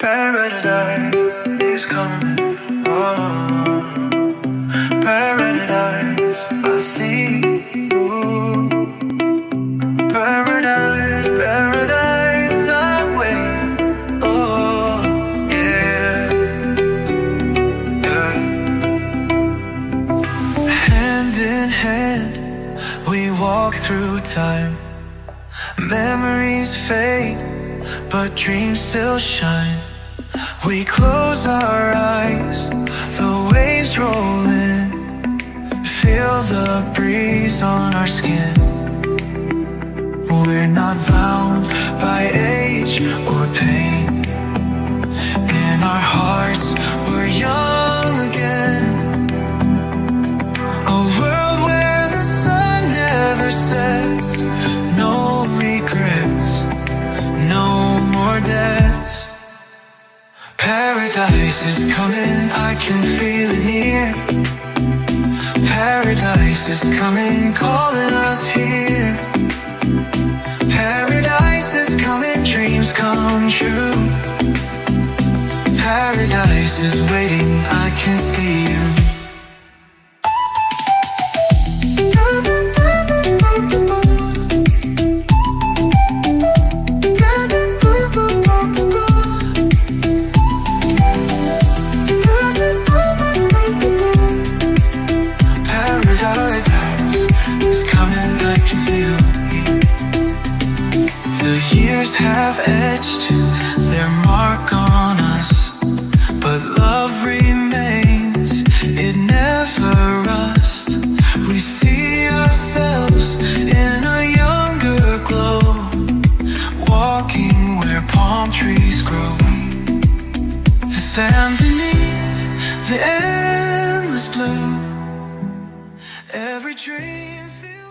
Paradise is coming. Oh, paradise, I see you. Paradise, paradise, I wait. Oh, yeah, yeah. Hand in hand, we walk through time. Memories fade, but dreams still shine. We close our eyes, the waves roll in. Feel the breeze on our skin. We're not bound by age or pain. In our hearts, we're young again. A world where the sun never sets. No regrets, no more debts. Paradise is coming, I can feel it near. Paradise is coming, calling us here. Paradise is coming, dreams come true. Paradise is waiting, I can see you. Have etched their mark on us, but love remains, it never rusts. We see ourselves in a younger glow, walking where palm trees grow. The sand beneath the endless blue, every dream feels